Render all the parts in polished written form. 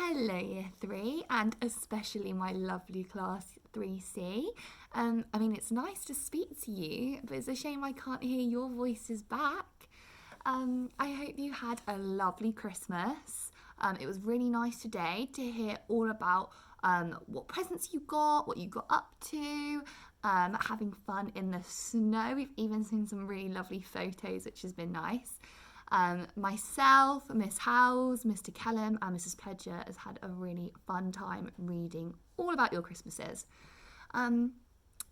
Hello Year 3 and especially my lovely Class 3C. It's nice to speak to you, but it's a shame I can't hear your voices back. I hope you had a lovely Christmas. It was really nice today to hear all about what presents you got, what you got up to, having fun in the snow. We've even seen some really lovely photos, which has been nice. Myself, Miss Howes, Mr. Kellum and Mrs. Pledger has had a really fun time reading all about your Christmases.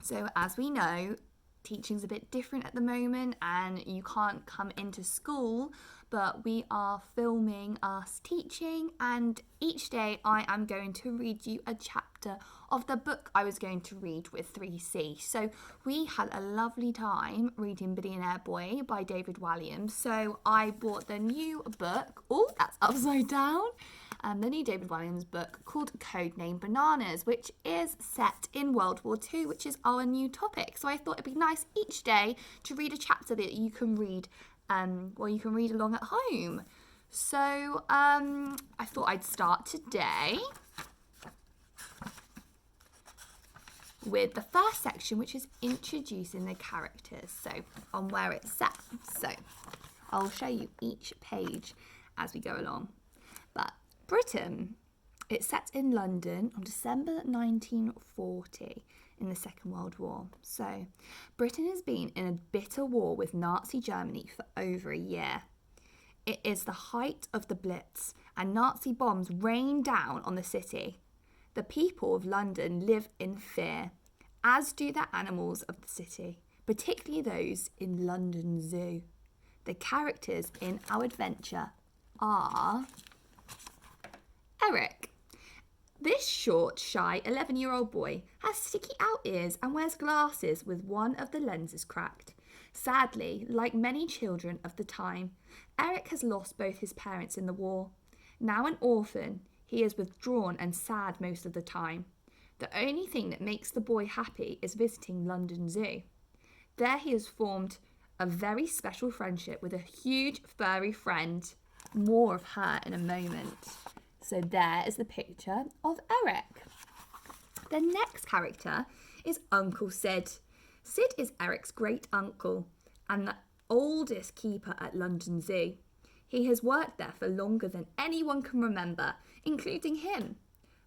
So as we know, teaching's a bit different at the moment and you can't come into school, but we are filming us teaching, and each day I am going to read you a chapter of the book I was going to read with 3C. So we had a lovely time reading Billionaire Boy by David Walliams. So I bought the new book, that's upside down, the new David Walliams book called Codename Bananas, which is set in World War II, which is our new topic. So I thought it'd be nice each day to read a chapter that you can read you can read along at home. So I thought I'd start today with the first section, which is introducing the characters, so on where it's set. So I'll show you each page as we go along. But Britain, it's set in London on December 1940 in the Second World War. So Britain has been in a bitter war with Nazi Germany for over a year. It is the height of the Blitz and Nazi bombs rain down on the city. The people of London live in fear, as do the animals of the city, particularly those in London Zoo. The characters in our adventure are Eric. This short, shy 11-year-old boy has sticky out ears and wears glasses with one of the lenses cracked. Sadly, like many children of the time, Eric has lost both his parents in the war. Now an orphan, he is withdrawn and sad most of the time. The only thing that makes the boy happy is visiting London Zoo. There he has formed a very special friendship with a huge furry friend. More of her in a moment. So there is the picture of Eric. The next character is Uncle Sid. Sid is Eric's great uncle and the oldest keeper at London Zoo. He has worked there for longer than anyone can remember, including him.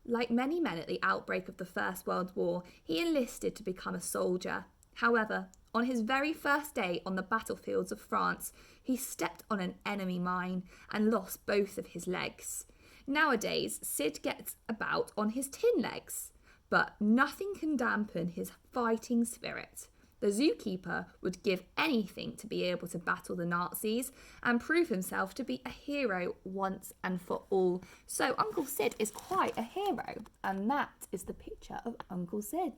Like many men at the outbreak of the First World War, he enlisted to become a soldier. However, on his very first day on the battlefields of France, he stepped on an enemy mine and lost both of his legs. Nowadays, Sid gets about on his tin legs, but nothing can dampen his fighting spirit. The zookeeper would give anything to be able to battle the Nazis and prove himself to be a hero once and for all. So Uncle Sid is quite a hero, and that is the picture of Uncle Sid.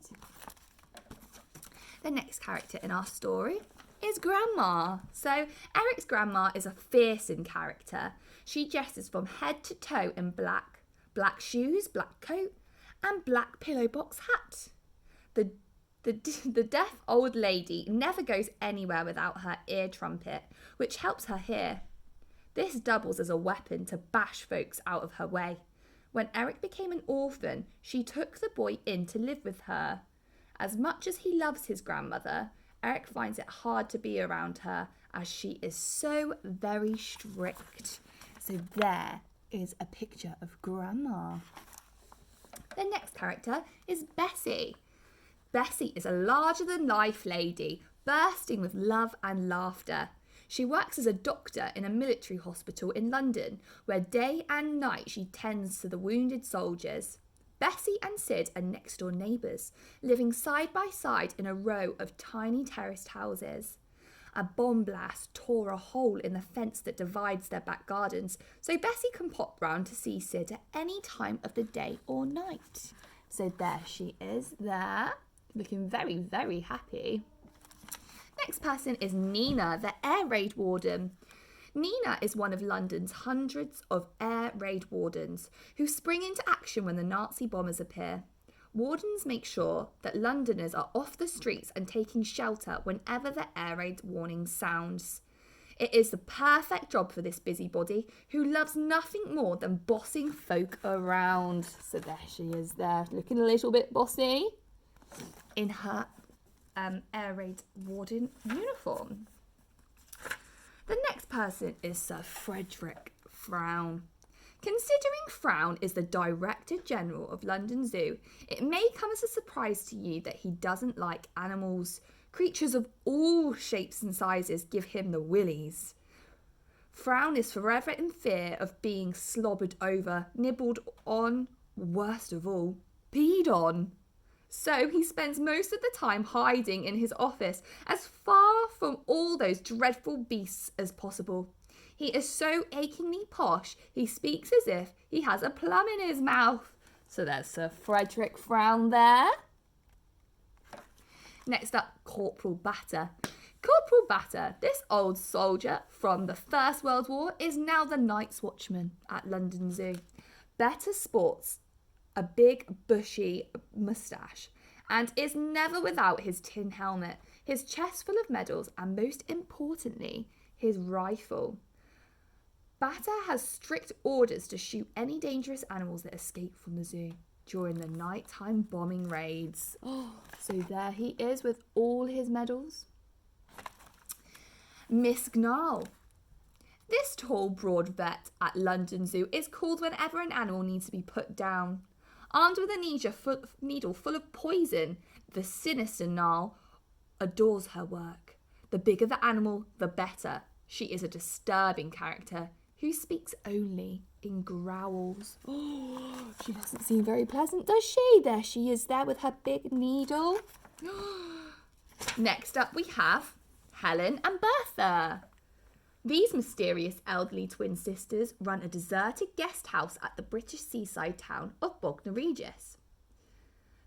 The next character in our story is Grandma. So Eric's grandma is a fearsome character. She dresses from head to toe in black shoes, black coat and black pillow box hat. The deaf old lady never goes anywhere without her ear trumpet, which helps her hear. This doubles as a weapon to bash folks out of her way. When Eric became an orphan, she took the boy in to live with her. As much as he loves his grandmother, Eric finds it hard to be around her as she is so very strict. So there is a picture of Grandma. The next character is Bessie. Bessie is a larger-than-life lady, bursting with love and laughter. She works as a doctor in a military hospital in London, where day and night she tends to the wounded soldiers. Bessie and Sid are next-door neighbours, living side by side in a row of tiny terraced houses. A bomb blast tore a hole in the fence that divides their back gardens, so Bessie can pop round to see Sid at any time of the day or night. So there she is there, looking very, very happy. Next person is Nina, the air raid warden. Nina is one of London's hundreds of air raid wardens who spring into action when the Nazi bombers appear. Wardens make sure that Londoners are off the streets and taking shelter whenever the air raid warning sounds. It is the perfect job for this busybody who loves nothing more than bossing folk around. So there she is there, looking a little bit bossy in her air raid warden uniform. The next person is Sir Frederick Frown. Considering Frown is the Director General of London Zoo, it may come as a surprise to you that he doesn't like animals. Creatures of all shapes and sizes give him the willies. Frown is forever in fear of being slobbered over, nibbled on, worst of all, peed on. So he spends most of the time hiding in his office as far from all those dreadful beasts as possible. He is so achingly posh, he speaks as if he has a plum in his mouth. So there's Sir Frederick Frown there. Next up, Corporal Bata. Corporal Bata, this old soldier from the First World War, is now the Night's Watchman at London Zoo. Bata sports a big bushy moustache and is never without his tin helmet, his chest full of medals, and most importantly, his rifle. Bata has strict orders to shoot any dangerous animals that escape from the zoo during the nighttime bombing raids. So there he is with all his medals. Miss Gnarl. This tall, broad vet at London Zoo is called whenever an animal needs to be put down. Armed with a needle full of poison, the sinister Gnarl adores her work. The bigger the animal, the better. She is a disturbing character who speaks only in growls. She doesn't seem very pleasant, does she? There she is there with her big needle. Next up we have Helen and Bertha. These mysterious elderly twin sisters run a deserted guest house at the British seaside town of Bognor Regis.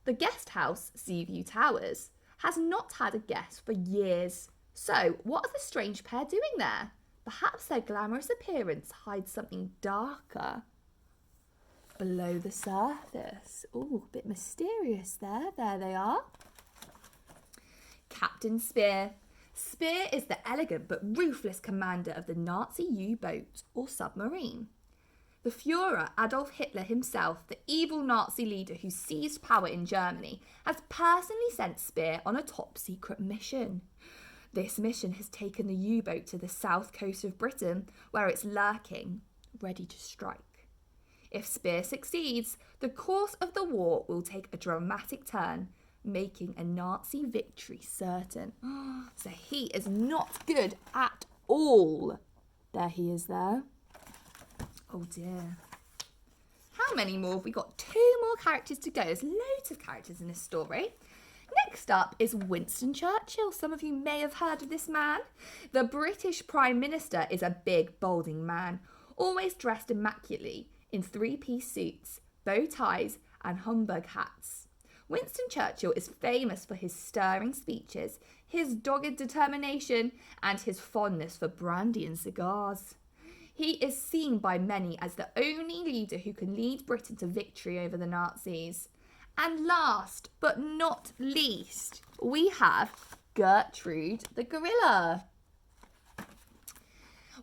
The guest house, Seaview Towers, has not had a guest for years. So what are the strange pair doing there? Perhaps their glamorous appearance hides something darker below the surface. Ooh, a bit mysterious there. There they are. Captain Spear. Spear is the elegant but ruthless commander of the Nazi U-boat or submarine. The Führer, Adolf Hitler himself, the evil Nazi leader who seized power in Germany, has personally sent Spear on a top-secret mission. This mission has taken the U-boat to the south coast of Britain, where it's lurking, ready to strike. If Spear succeeds, the course of the war will take a dramatic turn, making a Nazi victory certain. So he is not good at all. There he is there. Oh dear. How many more have we got? 2 more characters to go. There's loads of characters in this story. Next up is Winston Churchill. Some of you may have heard of this man. The British Prime Minister is a big, balding man, always dressed immaculately in 3-piece suits, bow ties and Homburg hats. Winston Churchill is famous for his stirring speeches, his dogged determination, and his fondness for brandy and cigars. He is seen by many as the only leader who can lead Britain to victory over the Nazis. And last but not least, we have Gertrude the Gorilla.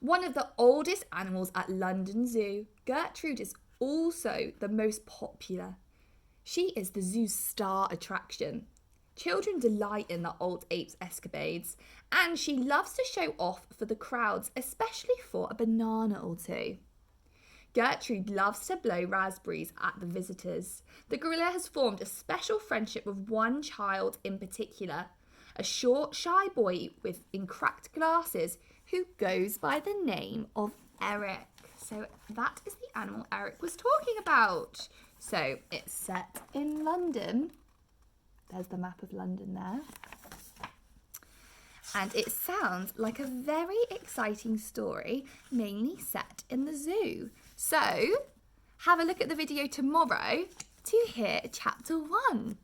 One of the oldest animals at London Zoo, Gertrude is also the most popular. She is the zoo's star attraction. Children delight in the old ape's escapades, and she loves to show off for the crowds, especially for a banana or two. Gertrude loves to blow raspberries at the visitors. The gorilla has formed a special friendship with one child in particular, a short, shy boy in cracked glasses who goes by the name of Eric. So that is the animal Eric was talking about. So it's set in London. There's the map of London there. And it sounds like a very exciting story, mainly set in the zoo. So have a look at the video tomorrow to hear chapter 1.